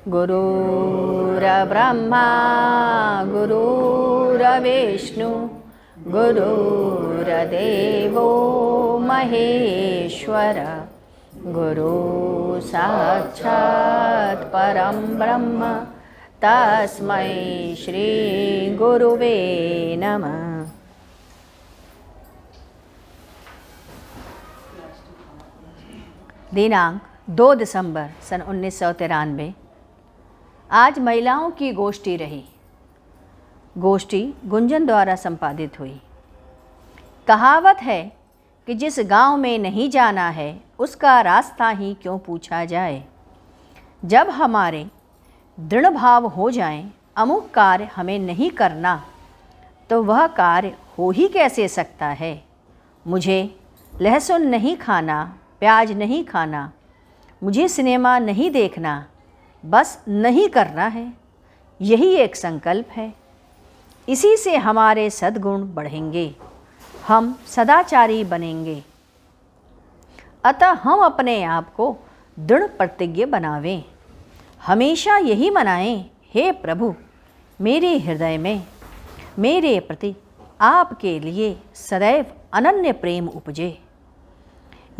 गुरुर्ब्रह्मा गुरुर्विष्णु गुरुर्देवो महेश्वर गुरु साक्षात् परं ब्रह्म तस्मै श्री गुरुवे नमः। दिनांक 2 दिसंबर सन 1993। आज महिलाओं की गोष्ठी रही। गोष्ठी गुंजन द्वारा संपादित हुई। कहावत है कि जिस गांव में नहीं जाना है उसका रास्ता ही क्यों पूछा जाए। जब हमारे दृढ़ भाव हो जाएं, अमुक कार्य हमें नहीं करना, तो वह कार्य हो ही कैसे सकता है। मुझे लहसुन नहीं खाना, प्याज नहीं खाना, मुझे सिनेमा नहीं देखना, बस नहीं करना है, यही एक संकल्प है। इसी से हमारे सद्गुण बढ़ेंगे, हम सदाचारी बनेंगे। अतः हम अपने आप को दृढ़ प्रतिज्ञ बनावें, हमेशा यही मनाएं, हे प्रभु, मेरे हृदय में मेरे प्रति आपके लिए सदैव अनन्य प्रेम उपजे।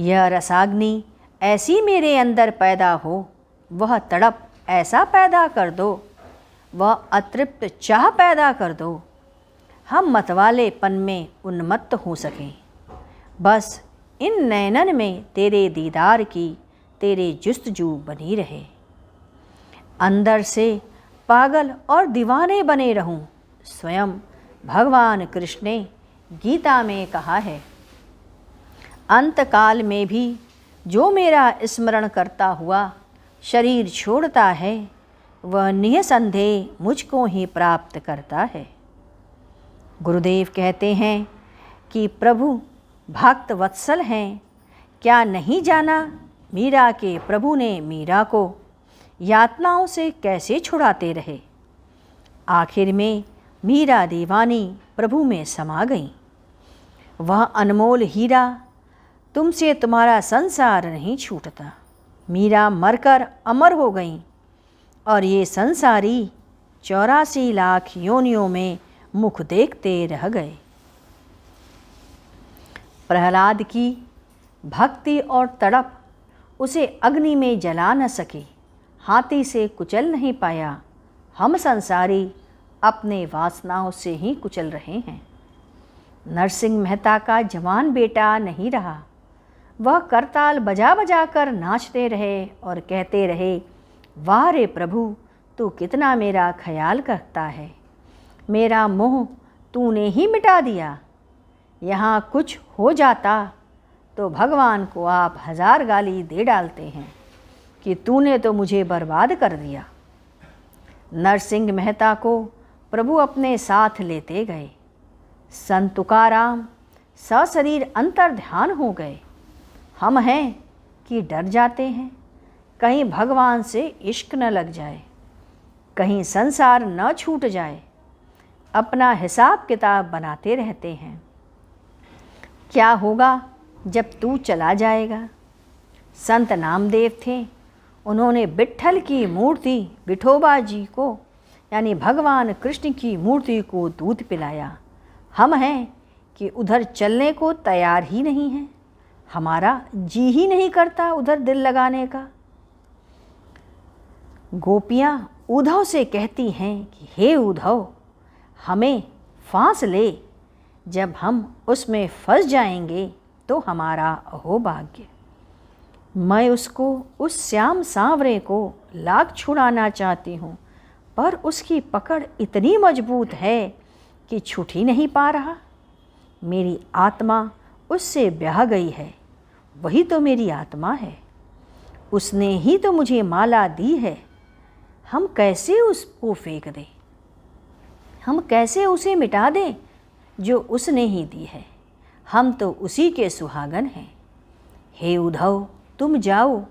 यह रसाग्नि ऐसी मेरे अंदर पैदा हो, वह तड़प ऐसा पैदा कर दो, वह अतृप्त चाह पैदा कर दो, हम मतवालेपन में उन्मत्त हो सकें। बस इन नैनन में तेरे दीदार की तेरे जुस्तजू बनी रहे। अंदर से पागल और दीवाने बने रहूं, स्वयं भगवान कृष्ण ने गीता में कहा है। अंतकाल में भी जो मेरा स्मरण करता हुआ शरीर छोड़ता है, वह निःसंदेह मुझको ही प्राप्त करता है। गुरुदेव कहते हैं कि प्रभु भक्त वत्सल हैं। क्या नहीं जाना मीरा के प्रभु ने मीरा को यातनाओं से कैसे छुड़ाते रहे। आखिर में मीरा दीवानी प्रभु में समा गई। वह अनमोल हीरा, तुमसे तुम्हारा संसार नहीं छूटता। मीरा मरकर अमर हो गईं और ये संसारी 84 लाख योनियों में मुख देखते रह गए। प्रहलाद की भक्ति और तड़प उसे अग्नि में जला न सके, हाथी से कुचल नहीं पाया। हम संसारी अपने वासनाओं से ही कुचल रहे हैं। नरसिंह मेहता का जवान बेटा नहीं रहा। वह करताल बजा बजा कर नाचते रहे और कहते रहे, वाह रे प्रभु, तू कितना मेरा ख्याल करता है। मेरा मोह तूने ही मिटा दिया। यहाँ कुछ हो जाता तो भगवान को आप 1000 गाली दे डालते हैं कि तूने तो मुझे बर्बाद कर दिया। नरसिंह मेहता को प्रभु अपने साथ लेते गए। संत तुकाराम सशरीर अंतर ध्यान हो गए। हम हैं कि डर जाते हैं, कहीं भगवान से इश्क न लग जाए, कहीं संसार न छूट जाए। अपना हिसाब किताब बनाते रहते हैं। क्या होगा जब तू चला जाएगा। संत नामदेव थे, उन्होंने विट्ठल की मूर्ति विठोबा जी को यानी भगवान कृष्ण की मूर्ति को दूध पिलाया। हम हैं कि उधर चलने को तैयार ही नहीं हैं। हमारा जी ही नहीं करता उधर दिल लगाने का। गोपियाँ उद्धव से कहती हैं कि हे उद्धव, हमें फांस ले, जब हम उसमें फंस जाएंगे तो हमारा अहोभाग्य। मैं उसको, उस श्याम सांवरे को लाख छुड़ाना चाहती हूँ, पर उसकी पकड़ इतनी मजबूत है कि छूट ही नहीं पा रहा। मेरी आत्मा उससे ब्याह गई है, वही तो मेरी आत्मा है। उसने ही तो मुझे माला दी है। हम कैसे उसको फेंक दें, हम कैसे उसे मिटा दें जो उसने ही दी है। हम तो उसी के सुहागन हैं। हे उद्धव, तुम जाओ,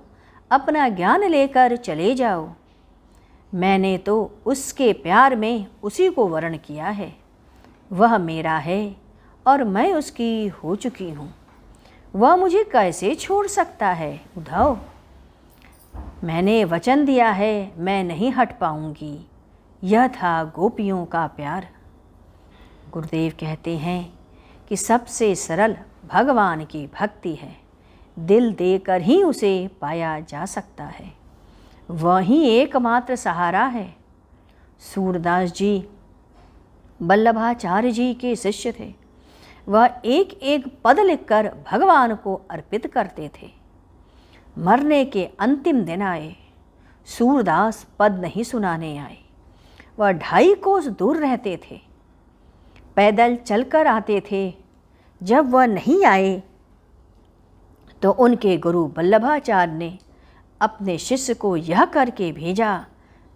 अपना ज्ञान लेकर चले जाओ। मैंने तो उसके प्यार में उसी को वर्ण किया है। वह मेरा है और मैं उसकी हो चुकी हूँ। वह मुझे कैसे छोड़ सकता है उद्धव। मैंने वचन दिया है, मैं नहीं हट पाऊंगी। यह था गोपियों का प्यार। गुरुदेव कहते हैं कि सबसे सरल भगवान की भक्ति है। दिल देकर ही उसे पाया जा सकता है। वही एकमात्र सहारा है। सूरदास जी वल्लभाचार्य जी के शिष्य थे। वह एक एक पद लिखकर भगवान को अर्पित करते थे। मरने के अंतिम दिन आए। सूरदास पद नहीं सुनाने आए। वह 2.5 कोस दूर रहते थे। पैदल चलकर आते थे। जब वह नहीं आए तो उनके गुरु वल्लभाचार्य ने अपने शिष्य को यह करके भेजा,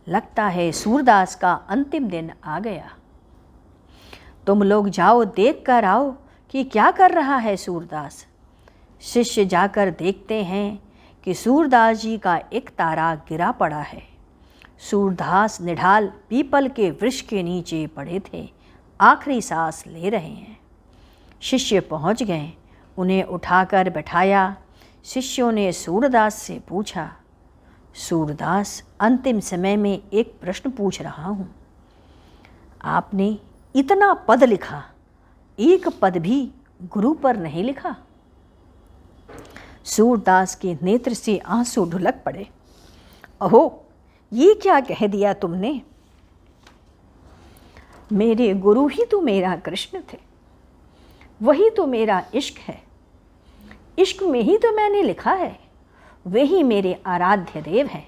लगता है सूरदास का अंतिम दिन आ गया। तुम लोग जाओ, देख कर आओ कि क्या कर रहा है सूरदास। शिष्य जाकर देखते हैं कि सूरदास जी का एक तारा गिरा पड़ा है। सूरदास निढाल पीपल के वृक्ष के नीचे पड़े थे, आखिरी सांस ले रहे हैं। शिष्य पहुंच गए, उन्हें उठाकर बैठाया। शिष्यों ने सूरदास से पूछा, सूरदास, अंतिम समय में एक प्रश्न पूछ रहा हूँ। आपने इतना पद लिखा, एक पद भी गुरु पर नहीं लिखा। सूरदास के नेत्र से आंसू ढुलक पड़े। अहो, ये क्या कह दिया तुमने? मेरे गुरु ही तो मेरा कृष्ण थे, वही तो मेरा इश्क है। इश्क में ही तो मैंने लिखा है, वही मेरे आराध्य देव हैं।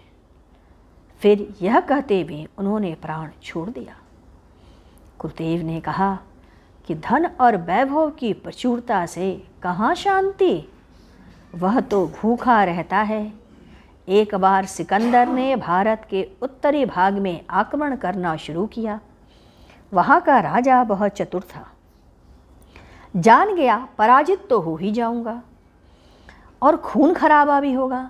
फिर यह कहते हुए उन्होंने प्राण छोड़ दिया। गुरुदेव ने कहा कि धन और वैभव की प्रचुरता से कहाँ शांति, वह तो भूखा रहता है। एक बार सिकंदर ने भारत के उत्तरी भाग में आक्रमण करना शुरू किया। वहाँ का राजा बहुत चतुर था। जान गया पराजित तो हो ही जाऊंगा और खून खराबा भी होगा,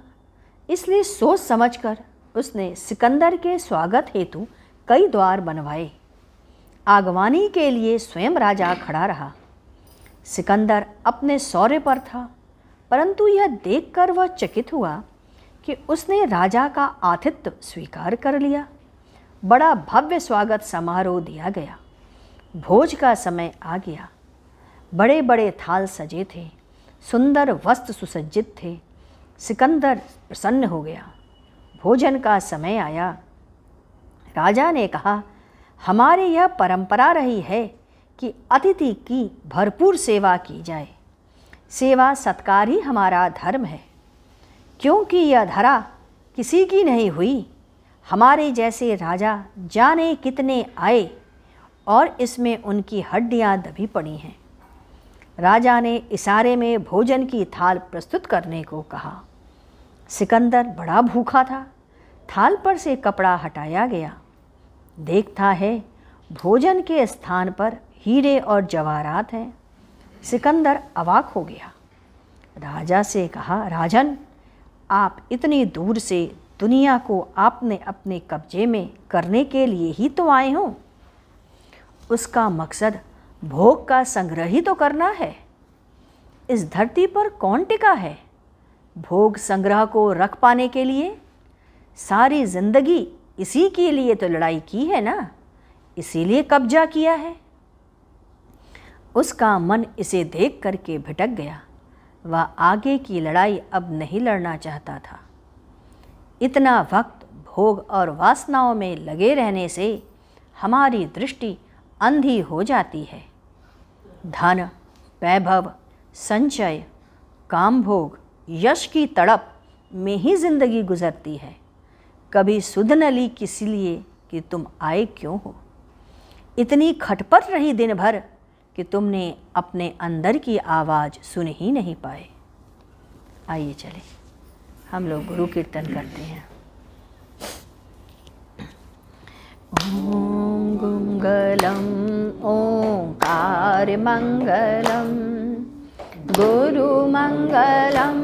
इसलिए सोच समझकर उसने सिकंदर के स्वागत हेतु कई द्वार बनवाए। आगवानी के लिए स्वयं राजा खड़ा रहा। सिकंदर अपने शौर्य पर था, परंतु यह देखकर वह चकित हुआ कि उसने राजा का आतिथ्य स्वीकार कर लिया। बड़ा भव्य स्वागत समारोह दिया गया। भोज का समय आ गया। बड़े बड़े थाल सजे थे, सुंदर वस्त्र सुसज्जित थे। सिकंदर प्रसन्न हो गया। भोजन का समय आया। राजा ने कहा, हमारे यह परंपरा रही है कि अतिथि की भरपूर सेवा की जाए। सेवा सत्कार ही हमारा धर्म है। क्योंकि यह धरा किसी की नहीं हुई, हमारे जैसे राजा जाने कितने आए और इसमें उनकी हड्डियां दबी पड़ी हैं। राजा ने इशारे में भोजन की थाल प्रस्तुत करने को कहा। सिकंदर बड़ा भूखा था। थाल पर से कपड़ा हटाया गया। देखता है भोजन के स्थान पर हीरे और जवाहरात हैं। सिकंदर अवाक हो गया। राजा से कहा, राजन, आप इतनी दूर से दुनिया को आपने अपने कब्जे में करने के लिए ही तो आए हो। उसका मकसद भोग का संग्रह ही तो करना है। इस धरती पर कौन टिका है भोग संग्रह को रख पाने के लिए? सारी जिंदगी इसी के लिए तो लड़ाई की है ना, इसीलिए कब्जा किया है। उसका मन इसे देख करके भटक गया। वह आगे की लड़ाई अब नहीं लड़ना चाहता था। इतना वक्त भोग और वासनाओं में लगे रहने से हमारी दृष्टि अंधी हो जाती है। धन, वैभव, संचय, काम भोग, यश की तड़प में ही जिंदगी गुजरती है। कभी सुध न ली किसी लिए कि तुम आए क्यों हो। इतनी खटपट रही दिन भर कि तुमने अपने अंदर की आवाज़ सुन ही नहीं पाए। आइए चले हम लोग गुरु कीर्तन करते हैं। ओम गुंगलम ओंकार मंगलम, गुरु मंगलम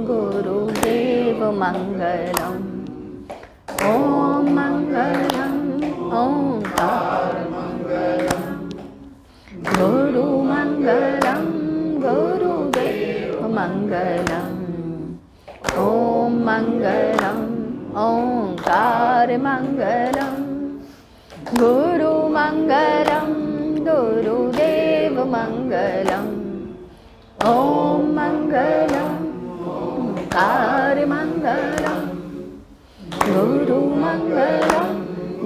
गुरुदेव मंगलम। ओम मंगलम ओंकार मंगलम, गुरु मंगलम गुरुदेव मंगलम। ओम मंगलम ओंकार मंगलम। गुरु मंगलम गुरुदेव मंगलम। ओम मंगलम ओंकार मंगलम। गुरु मंगलम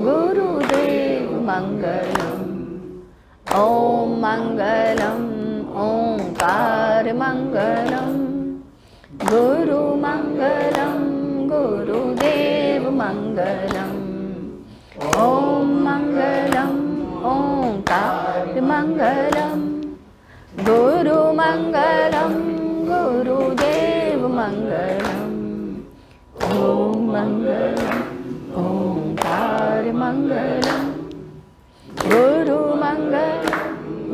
गुरुदेव मंगलम। ओम मंगलम ओंकार मंगलम। गुरु मंगलम गुरुदेव मंगलम। ओम मंगलम ओंकार मंगलम। गुरु मंगलम गुरुदेव मंगलम। ओम मंगलम ओंकार मंगलम। गुरु मंगलम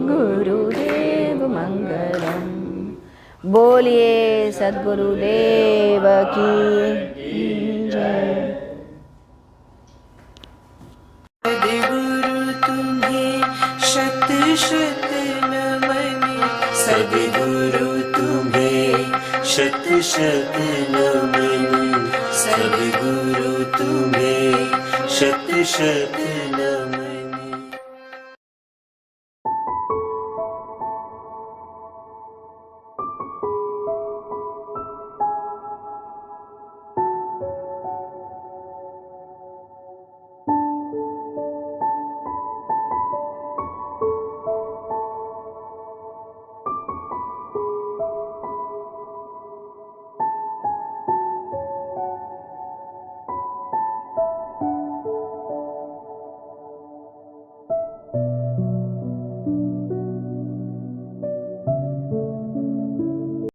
गुरुदेव मंगलम। बोलिए सद्गुरुदेव की जय। सद्गुरु तुम्हें शत शत नमन। सद्गुरु तुम्हें शत शत नमन। सद्गुरु तुम्हें शत शत